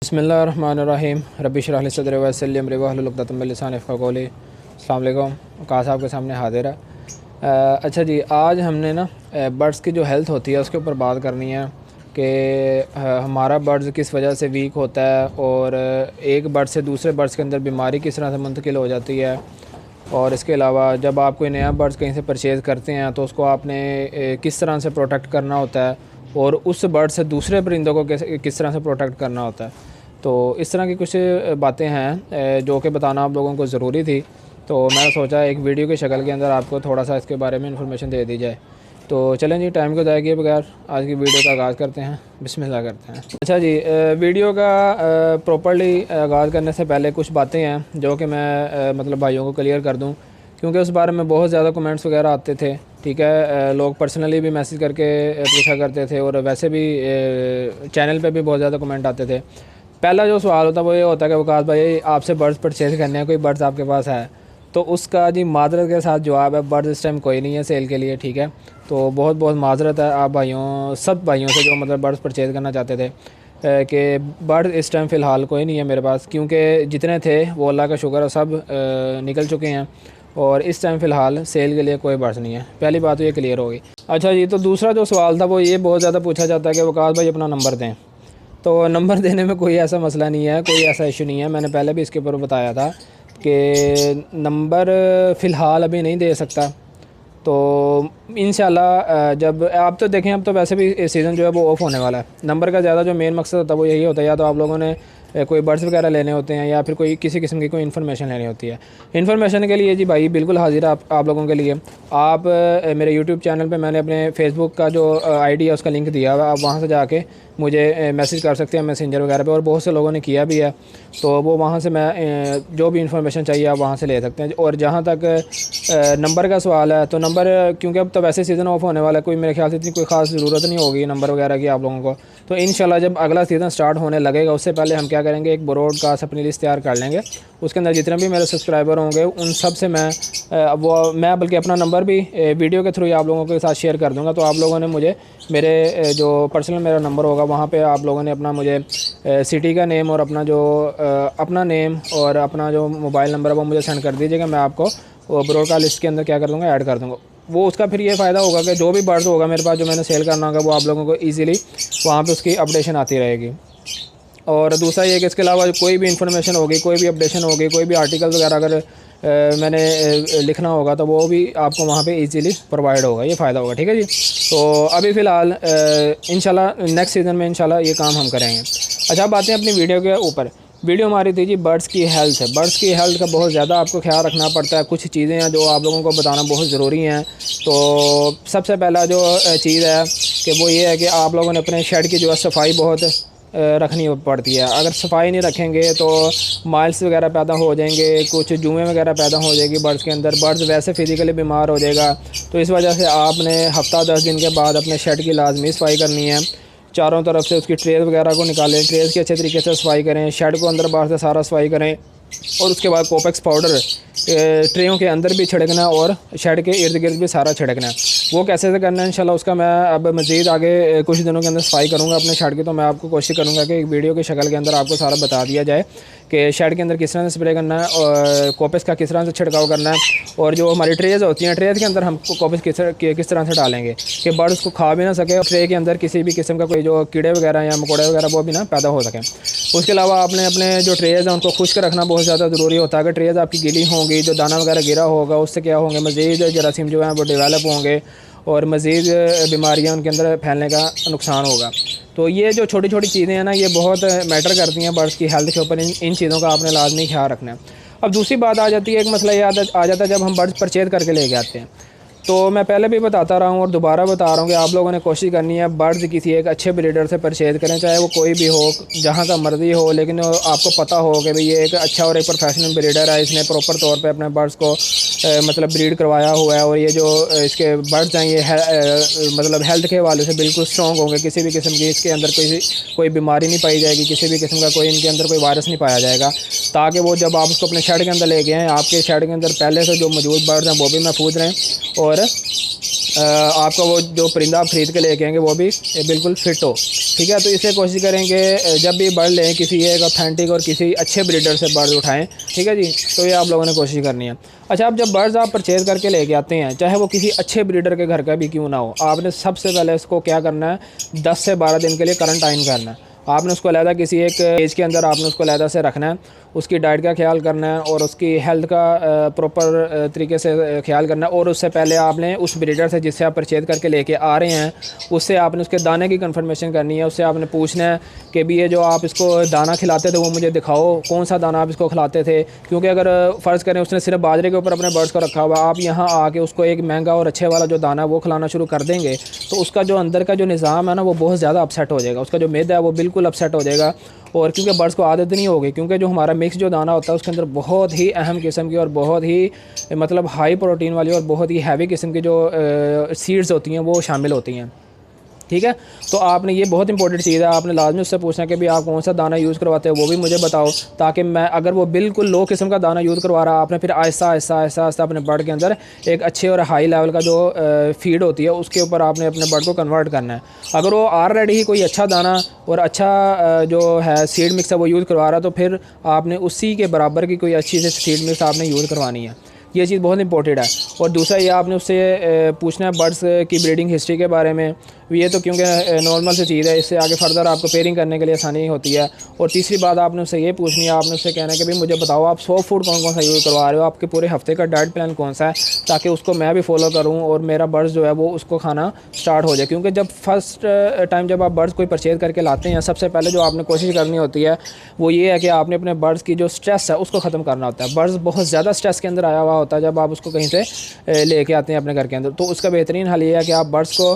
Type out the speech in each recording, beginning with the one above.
बिस्मिल्लाहिर्रहमानिर्रहीम रब्बि इश्रह ली सदरी वयस्सिर ली अमरी वहलुल उक़दतम मिन लिसानी यफ़क़हू क़ौली। अस्सलाम वालेकुम। काश आपके सामने हाज़िर है। अच्छा जी, आज हमने ना बर्ड्स की जो हेल्थ होती है उसके ऊपर बात करनी है कि हमारा बर्ड्स किस वजह से वीक होता है और एक बर्ड से दूसरे बर्ड्स के अंदर बीमारी किस तरह से मुंतकिल हो जाती है। और इसके अलावा जब आप कोई नया बर्ड्स कहीं से परचेज़ करते हैं तो उसको आपने किस तरह से प्रोटेक्ट करना होता है और उस बर्ड से दूसरे परिंदों को किस तरह से प्रोटेक्ट करना होता है। तो इस तरह की कुछ बातें हैं जो कि बताना आप लोगों को ज़रूरी थी। तो मैंने सोचा एक वीडियो की शक्ल के अंदर आपको थोड़ा सा इसके बारे में इंफॉर्मेशन दे दी जाए। तो चलें जी, टाइम को ज़ाया किए बगैर आज की वीडियो का आगाज़ करते हैं। बिस्मिल्लाह करते हैं। अच्छा जी, वीडियो का प्रॉपर्ली आगाज़ करने से पहले कुछ बातें हैं जो कि मैं मतलब भाइयों को क्लियर कर दूं, क्योंकि उस बारे में बहुत ज़्यादा कमेंट्स वगैरह आते थे। ठीक है, लोग पर्सनली भी मैसेज करके पूछा करते थे और वैसे भी चैनल पे भी बहुत ज़्यादा कमेंट आते थे। पहला जो सवाल होता है वो ये होता है कि वकास भाई आपसे बर्ड्स परचेज़ करने हैं, कोई बर्ड्स आपके पास है? तो उसका जी माजरत के साथ जवाब है, बर्ड्स इस टाइम कोई नहीं है सेल के लिए। ठीक है, तो बहुत बहुत माजरत है आप भाइयों, सब भाइयों से जो मतलब बर्ड्स परचेज़ करना चाहते थे कि बर्ड इस टाइम फ़िलहाल कोई नहीं है मेरे पास, क्योंकि जितने थे वो अल्लाह का शुक्र है सब निकल चुके हैं और इस टाइम फ़िलहाल सेल के लिए कोई बर्ड्स नहीं है। पहली बात तो ये क्लियर होगी। अच्छा जी, तो दूसरा जो सवाल था वो ये बहुत ज़्यादा पूछा जाता है कि वकास भाई अपना नंबर दें। तो नंबर देने में कोई ऐसा मसला नहीं है, कोई ऐसा इशू नहीं है। मैंने पहले भी इसके ऊपर बताया था कि नंबर फ़िलहाल अभी नहीं दे सकता। तो इंशाल्लाह जब आप तो देखें, अब तो वैसे भी सीज़न जो है वो ऑफ होने वाला है। नंबर का ज़्यादा जो मेन मकसद होता है वो यही होता है, या तो आप लोगों ने कोई बर्ड्स वगैरह लेने होते हैं या फिर कोई किसी किस्म की कोई इन्फॉर्मेशन लेनी होती है। इन्फॉर्मेशन के लिए जी भाई बिल्कुल हाजिर है आप लोगों के लिए। आप मेरे यूट्यूब चैनल पे मैंने अपने फेसबुक का जो आईडी है उसका लिंक दिया हुआ है, आप वहाँ से जाके मुझे मैसेज कर सकते हैं मैसेंजर वगैरह पे, और बहुत से लोगों ने किया भी है। तो वो वहाँ से मैं जो भी इन्फॉर्मेशन चाहिए आप वहाँ से ले सकते हैं। और जहाँ तक नंबर का सवाल है, तो नंबर क्योंकि अब तो वैसे सीज़न ऑफ होने वाला है, कोई मेरे ख्याल से इतनी कोई ख़ास ज़रूरत नहीं होगी नंबर वगैरह की आप लोगों को। तो इंशाल्लाह जब अगला सीज़न स्टार्ट होने लगेगा उससे पहले हम क्या करेंगे, एक ब्रॉडकास्ट अपनी लिस्ट तैयार कर लेंगे। उसके अंदर जितने भी मेरे सब्सक्राइबर होंगे उन सब से मैं बल्कि अपना नंबर भी वीडियो के थ्रू आप लोगों के साथ शेयर कर दूँगा। तो आप लोगों ने मुझे मेरे जो पर्सनल मेरा नंबर होगा वहाँ पे आप लोगों ने अपना मुझे सिटी का नेम और अपना जो अपना नेम और अपना जो मोबाइल नंबर है वो मुझे सेंड कर दीजिएगा। मैं आपको वो ब्रॉडकास्ट लिस्ट के अंदर क्या कर दूँगा, ऐड कर दूँगा। वो उसका फिर ये फ़ायदा होगा कि जो भी बर्ड्स होगा मेरे पास जो मैंने सेल करना होगा वो आप लोगों को ईज़िली वहाँ पे उसकी अपडेशन आती रहेगी। और दूसरा ये कि इसके अलावा कोई भी इन्फॉर्मेशन होगी, कोई भी अपडेशन होगी, कोई भी आर्टिकल वगैरह अगर मैंने लिखना होगा तो वो भी आपको वहाँ पे इजीली प्रोवाइड होगा, ये फ़ायदा होगा। ठीक है जी, तो अभी फ़िलहाल इंशाल्लाह नेक्स्ट सीज़न में इंशाल्लाह ये काम हम करेंगे। अच्छा, बातें अपनी वीडियो के ऊपर। वीडियो हमारी थी जी बर्ड्स की हेल्थ है। बर्ड्स की हेल्थ का बहुत ज़्यादा आपको ख्याल रखना पड़ता है। कुछ चीज़ें हैं जो आप लोगों को बताना बहुत ज़रूरी हैं। तो सबसे पहला जो चीज़ है कि वो ये है कि आप लोगों ने अपने शेड की जो है सफाई बहुत रखनी पड़ती है। अगर सफाई नहीं रखेंगे तो माइल्स वगैरह पैदा हो जाएंगे, कुछ जुएँ वगैरह पैदा हो जाएगी बर्ड्स के अंदर। बर्ड्स वैसे फ़िज़िकली बीमार हो जाएगा। तो इस वजह से आपने हफ़्ता 10 दिन के बाद अपने शेड की लाजमी सफाई करनी है। चारों तरफ से उसकी ट्रेज वगैरह को निकालें, ट्रेज की अच्छे तरीके से सफाई करें, शेड को अंदर बाहर से सारा सफाई करें। और उसके बाद कोपेक्स पाउडर ट्रेयों के अंदर भी छिड़कना है और शेड के इर्द गिर्द भी सारा छिड़कना है। वो कैसे से करना है इंशाल्लाह उसका मैं अब मज़ीद आगे कुछ दिनों के अंदर सफाई करूँगा अपने शेड की। तो मैं आपको कोशिश करूँगा कि एक वीडियो की शक्ल के अंदर आपको सारा बता दिया जाए कि शेड के अंदर किस तरह से स्प्रे करना है और कोपेक्स का किस तरह से छिड़काव करना है। और जो हमारी ट्रेज होती हैं, ट्रेज के अंदर हम कोपेक्स किस तरह से डालेंगे कि बर्ड उसको खा भी ना सके और ट्रे के अंदर किसी भी किस्म का कोई जो कीड़े वगैरह या मकोड़े वगैरह वो भी ना पैदा हो सकें। उसके अलावा आपने अपने जो ट्रेज हैं उनको खुश्क रखना बहुत ज़्यादा ज़रूरी होता है। अगर ट्रेज आपकी गीली होंगी, जो दाना वगैरह गिरा होगा, उससे क्या होंगे, मज़ीद जरासीम जो हैं वो डेवलप होंगे और मज़ीद बीमारियां उनके अंदर फैलने का नुकसान होगा। तो ये जो छोटी छोटी चीज़ें हैं ना, ये बहुत मैटर करती हैं बर्ड्स की हेल्थ के ऊपर। इन चीज़ों का आपने लाजमी ख्याल रखना है। अब दूसरी बात आ जाती है, एक मसला ये आ जाता है जब हम बर्ड्स परचेज़ करके लेके आते हैं। तो मैं पहले भी बताता रहा हूँ और दोबारा बता रहा हूँ कि आप लोगों ने कोशिश करनी है बर्ड्स किसी एक अच्छे ब्रीडर से परचेज़ करें, चाहे वो कोई भी हो, जहाँ का मर्ज़ी हो, लेकिन आपको पता हो कि भाई ये एक अच्छा और एक प्रोफेशनल ब्रीडर है, इसने प्रॉपर तौर पे अपने बर्ड्स को मतलब ब्रीड करवाया हुआ है और ये जो इसके बर्ड्स हैं ये मतलब हेल्थ के हवाले से बिल्कुल स्ट्रॉन्ग होंगे। किसी भी किस्म की इसके अंदर कोई बीमारी नहीं पाई जाएगी, किसी भी किस्म का कोई इनके अंदर कोई वायरस नहीं पाया जाएगा, ताकि वो जब आप उसको अपने शेड के अंदर लेके आएँ, आपके शेड के अंदर पहले से जो मौजूद बर्ड्स हैं वो भी महफूज रहें और आपका वो जो परिंदा आप ख़रीद के लेके आएंगे वो भी बिल्कुल फिट हो। ठीक है, तो इसलिए कोशिश करेंगे जब भी बर्ड लें किसी एक ऑथेंटिक और किसी अच्छे ब्रीडर से बर्ड उठाएं। ठीक है जी, तो ये आप लोगों ने कोशिश करनी है। अच्छा, अब जब बर्ड्स आप परचेज़ करके लेके आते हैं, चाहे वो किसी अच्छे ब्रीडर के घर का भी क्यों ना हो, आपने सबसे पहले इसको क्या करना है, 10 से 12 दिन के लिए क्वारंटाइन करना है। आपने उसको अलहदा किसी एक केज के अंदर आपने उसको अलहदा से रखना है, उसकी डाइट का ख्याल करना है और उसकी हेल्थ का प्रॉपर तरीके से ख्याल करना है। और उससे पहले आपने उस ब्रीडर से जिससे आप परचेज करके लेके आ रहे हैं, उससे आपने उसके दाने की कंफर्मेशन करनी है। उससे आपने पूछना है कि भी ये जो आप इसको दाना खिलाते थे वो मुझे दिखाओ, कौन सा दाना आप इसको खिलाते थे। क्योंकि अगर फ़र्ज़ करें उसने सिर्फ बाजरे के ऊपर अपने बर्ड्स को रखा हुआ, आप यहाँ आके उसको एक महंगा और अच्छे वाला जो दाना वो खिलाना शुरू कर देंगे, तो उसका जो अंदर का जो निज़ाम है ना वो बहुत ज़्यादा अपसेट हो जाएगा, उसका जो मैदा है वो बिल्कुल अपसेट हो जाएगा। और क्योंकि बर्ड्स को आदत नहीं होगी, क्योंकि जो हमारा मिक्स जो दाना होता है उसके अंदर बहुत ही अहम किस्म की और बहुत ही मतलब हाई प्रोटीन वाली और बहुत ही हैवी किस्म की जो सीड्स होती हैं वो शामिल होती हैं। ठीक है, तो आपने ये बहुत इंपॉर्टेंट चीज़ है, आपने लाजमी उससे पूछना कि भी आप कौन सा दाना यूज़ करवाते हो वो भी मुझे बताओ, ताकि मैं अगर वो बिल्कुल लो किस्म का दाना यूज़ करवा रहा, आपने फिर आहिस्ता आहिस्ता आहिस्ता आहिस्ता अपने बर्ड के अंदर एक अच्छे और हाई लेवल का जो फीड होती है उसके ऊपर आपने अपने बर्ड को कन्वर्ट करना है। अगर वो ऑलरेडी ही कोई अच्छा दाना और अच्छा जो है सीड मिक्स है वो यूज़ करवा रहा है, तो फिर आपने उसी के बराबर की कोई अच्छी सी सीड मिक्स आपने यूज़ करवानी है। ये चीज़ बहुत इंपॉर्टेंट है। और दूसरा ये आपने उससे पूछना है बर्ड्स की ब्रीडिंग हिस्ट्री के बारे में, ये तो क्योंकि नॉर्मल सी चीज़ है, इससे आगे फर्दर आपको पेयरिंग करने के लिए आसानी होती है। और तीसरी बात आपने उससे ये पूछनी है, आपने उससे कहना है कि भाई मुझे बताओ आप सॉफ्ट फूड कौन कौन सा यूज़ करवा रहे हो, आपके पूरे हफ्ते का डाइट प्लान कौन सा है, ताकि उसको मैं भी फॉलो करूँ और मेरा बर्ड्स जो है वो उसको खाना स्टार्ट हो जाए। क्योंकि जब फर्स्ट टाइम जब आप बर्ड्स कोई परचेज़ करके लाते हैं, सबसे पहले जो आपने कोशिश करनी होती है वो ये है कि आपने अपने बर्ड्स की जो स्ट्रेस है उसको ख़त्म करना होता है। बर्ड्स बहुत ज़्यादा स्ट्रेस के अंदर आया हुआ होता है जब आप उसको कहीं से लेके आते हैं अपने घर के अंदर। तो उसका बेहतरीन हल ये है कि आप बर्ड्स को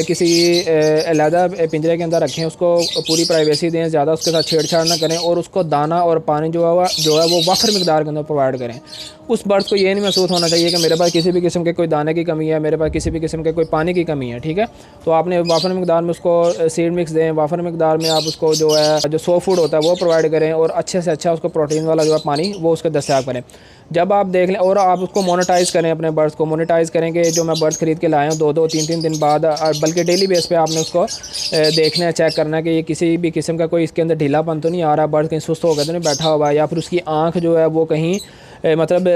किसी अलहदा पिंजरे के अंदर रखें, उसको पूरी प्राइवेसी दें, ज़्यादा उसके साथ छेड़छाड़ ना करें और उसको दाना और पानी जो है वो वफर मिकदार के अंदर प्रोवाइड करें। उस बर्ड्स को ये नहीं महसूस होना चाहिए कि मेरे पास किसी भी किस्म के कोई दाने की कमी है, मेरे पास किसी भी किस्म के कोई पानी की कमी है। ठीक है, तो आपने वफर मिकदार में उसको सीड मिक्स दें, वफर मिकदार में आप उसको जो है जो सॉफ्ट फूड होता है वो प्रोवाइड करें और अच्छे से अच्छा उसको प्रोटीन वाला जो है पानी वो उसको दस्तयाब करें। जब आप देख लें और आप उसको मोनेटाइज़ करें, अपने बर्ड्स को मोनेटाइज़ करेंगे। जो मैं बर्ड्स खरीद के लाया हूँ 2-2 3-3 दिन बाद, बल्कि डेली बेस पे आपने उसको देखना है, चेक करना है कि ये किसी भी किस्म का कोई इसके अंदर ढीलापन तो नहीं आ रहा, बर्ड कहीं सुस्त होकर तो नहीं बैठा हुआ, या फिर उसकी आँख जो है वो कहीं मतलब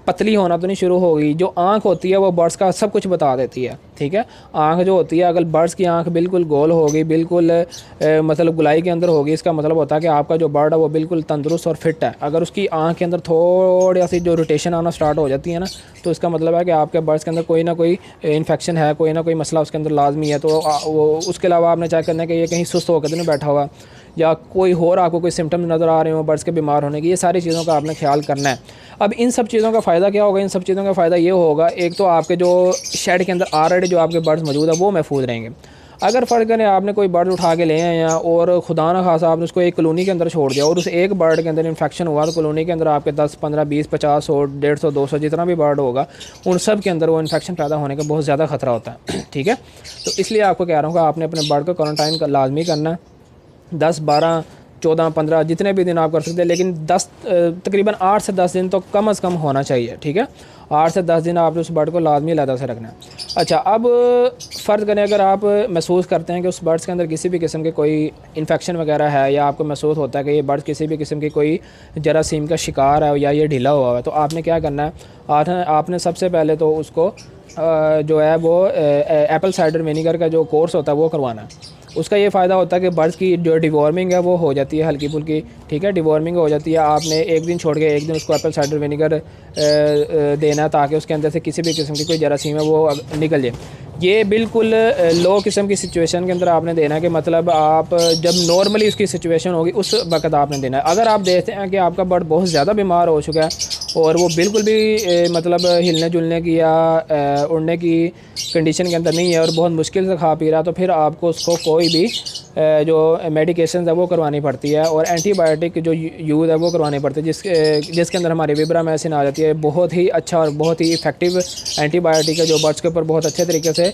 पतली होना तो नहीं शुरू होगी। जो आँख होती है वो बर्ड्स का सब कुछ बता देती है। ठीक है, आँख जो होती है, अगर बर्ड्स की आँख बिल्कुल गोल होगी, बिल्कुल मतलब गुलाई के अंदर होगी, इसका मतलब होता है कि आपका जो बर्ड है वो बिल्कुल तंदुरुस्त और फिट है। अगर उसकी आँख के अंदर थोड़ी सी जो रोटेशन आना स्टार्ट हो जाती है ना, तो इसका मतलब है कि आपके बर्ड्स के अंदर कोई ना कोई इन्फेक्शन है, कोई ना कोई मसला उसके अंदर लाजमी है। तो वो उसके अलावा आपने चेक करना है कि ये कहीं सुस्त होकर तो नहीं बैठा हुआ, या कोई और आपको कोई सिम्टम्स नज़र आ रहे हो बर्ड्स के बीमार होने की। ये सारी चीज़ों का आपने ख्याल करना है। अब इन सब चीज़ों का फ़ायदा क्या होगा? इन सब चीज़ों का फ़ायदा ये होगा, एक तो आपके जो शेड के अंदर ऑलरेडी जो आपके बर्ड्स मौजूद है वो महफूज रहेंगे। अगर फ़र्ज़ करें आपने कोई बर्ड उठा के ले आए हैं और खुदा न खासा आपने उसको एक कॉलोनी के अंदर छोड़ दिया और उस एक बर्ड के अंदर इन्फेक्शन हुआ, तो कॉलोनी के अंदर आपके 10, 15, 20, 50, 100, 150, 200 जितना भी बर्ड होगा उन सब के अंदर वो इन्फेक्शन पैदा होने का बहुत ज़्यादा ख़तरा होता है। ठीक है, तो इसलिए आपको कह रहा हूँ कि आपने अपने बर्ड को क्वारंटाइन लाजमी करना है। 10, 12, 14, 15 जितने भी दिन आप कर सकते हैं, लेकिन तकरीबन 8 से 10 दिन तो कम से कम होना चाहिए। ठीक है, 8 से 10 दिन आपने उस बर्ड को लाजमी अलहदा से रखना है। अच्छा, अब फ़र्ज़ करें अगर आप महसूस करते हैं कि उस बर्ड्स के अंदर किसी भी किस्म के कोई इन्फेक्शन वगैरह है, या आपको महसूस होता है कि ये बर्ड किसी भी किस्म की कोई जरासीम का शिकार है या ये ढीला हुआ है, तो आपने क्या करना है? आपने सबसे पहले तो उसको जो है वो एप्पल साइडर विनीगर का जो कोर्स होता है वो करवाना है। उसका ये फ़ायदा होता है कि बर्ड्स की जो डिवॉर्मिंग है वो हो जाती है हल्की फुल्की। ठीक है, डिवॉर्मिंग हो जाती है। आपने एक दिन छोड़ के एक दिन उसको एप्पल साइडर विनीगर देना है, ताकि उसके अंदर से किसी भी किस्म की कोई जरासीम है वो निकल जाए। ये बिल्कुल लो किस्म की सिचुएशन के अंदर आपने देना है, कि मतलब आप जब नॉर्मली उसकी सिचुएशन होगी उस वक्त आपने देना है। अगर आप देखते हैं कि आपका बर्ड बहुत ज़्यादा बीमार हो चुका है और वो बिल्कुल भी मतलब हिलने जुलने की या उड़ने की कंडीशन के अंदर नहीं है और बहुत मुश्किल से खा पी रहा, तो फिर आपको उसको कोई भी जो मेडिकेशन है वो करवानी पड़ती है और एंटीबायोटिक जो यूज़ है वो करवानी पड़ती है, जिसके अंदर हमारी विब्रामाइसिन आ जाती है। बहुत ही अच्छा और बहुत ही इफेक्टिव एंटीबायोटिक है जो बर्ड्स के ऊपर बहुत अच्छे तरीके से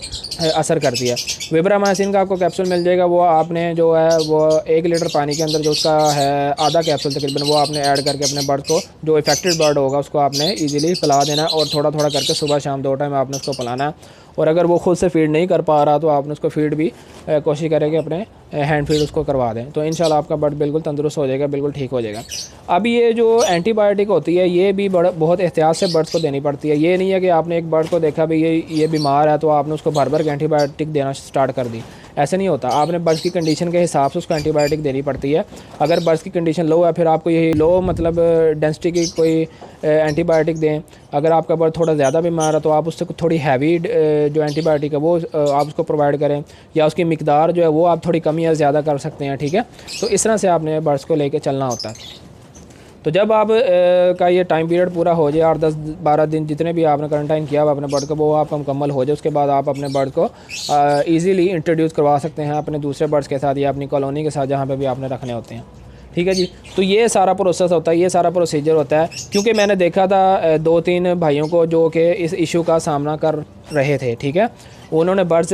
असर करती है। विब्रामाइसिन का आपको कैप्सूल मिल जाएगा, वो आपने जो है वो 1 लीटर पानी के अंदर जो उसका है आधा कैप्सूल तकरीबन वो आपने ऐड करके अपने बर्ड को, जो इफेक्टेड बर्ड होगा उसको आपने ईज़िली पिला देना है, और थोड़ा थोड़ा करके सुबह शाम 2 टाइम आपने उसको पिलाना है। और अगर वो खुद से फीड नहीं कर पा रहा तो आपने उसको फीड भी कोशिश करें कि अपने हैंड फीड उसको करवा दें, तो इंशाल्लाह आपका बर्ड बिल्कुल तंदुरुस्त हो जाएगा, बिल्कुल ठीक हो जाएगा। अब ये जो एंटीबायोटिक होती है ये भी बहुत एहतियात से बर्ड्स को देनी पड़ती है। ये नहीं है कि आपने एक बर्ड को देखा भी ये बीमार है तो आपने उसको भर भर के एंटीबायोटिक देना स्टार्ट कर दी, ऐसे नहीं होता। आपने बर्ड्स की कंडीशन के हिसाब से उसको एंटीबायोटिक देनी पड़ती है। अगर बर्ड्स की कंडीशन लो है फिर आपको यही लो मतलब डेंसिटी की कोई एंटीबायोटिक दें। अगर आपका बर्ड थोड़ा ज़्यादा बीमार है तो आप उससे थोड़ी हैवी जो एंटीबायोटिक है वो आप उसको प्रोवाइड करें, या उसकी मिकदार जो है वो आप थोड़ी कम या ज़्यादा कर सकते हैं, ठीक है। तो इस तरह से आपने बर्ड्स को लेके चलना होता है। तो जब आप का ये टाइम पीरियड पूरा हो जाए 8, 10, 12 दिन जितने भी आपने क्वारंटाइन किया हुआ अपने बर्ड को, वो आपका मुकम्मल हो जाए, उसके बाद आप अपने बर्ड को ईज़िली इंट्रोड्यूस करवा सकते हैं अपने दूसरे बर्ड्स के साथ या अपनी कॉलोनी के साथ जहाँ पे भी आपने रखने होते हैं, ठीक है जी। तो ये सारा प्रोसेस होता है, ये सारा प्रोसीजर होता है। क्योंकि मैंने देखा था 2-3 भाइयों को जो कि इस इशू का सामना कर रहे थे, ठीक है। उन्होंने बर्ड्स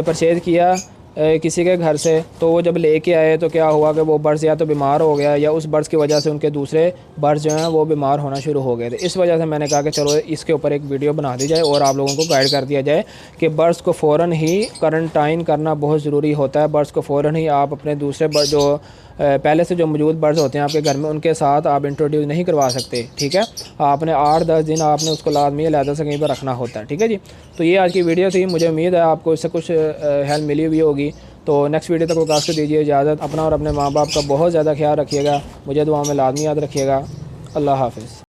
परचेज़ किया किसी के घर से, तो वो जब लेके आए तो क्या हुआ कि वो बर्ड्स या तो बीमार हो गया या उस बर्ड्स की वजह से उनके दूसरे बर्ड्स जो हैं वो बीमार होना शुरू हो गए थे। इस वजह से मैंने कहा कि चलो इसके ऊपर एक वीडियो बना दी जाए और आप लोगों को गाइड कर दिया जाए कि बर्ड्स को फ़ौरन ही क्वारंटाइन करना बहुत ज़रूरी होता है। बर्ड्स को फ़ौरन ही आप अपने दूसरे बर्ड जो पहले से जो मौजूद बर्ड्स होते हैं आपके घर में उनके साथ आप इंट्रोड्यूस नहीं करवा सकते, ठीक है। आपने 8-10 दिन आपने उसको लाजमी अलहदा से कहीं पर रखना होता है, ठीक है जी। तो ये आज की वीडियो थी, मुझे उम्मीद है आपको इससे कुछ हेल्प मिली हुई होगी। तो नेक्स्ट वीडियो तक को कास्ट दीजिए इजाज़त। अपना और अपने माँ बाप का बहुत ज़्यादा ख्याल रखिएगा, मुझे दुआ में लाजमी याद रखिएगा। अल्लाह हाफ़िज़।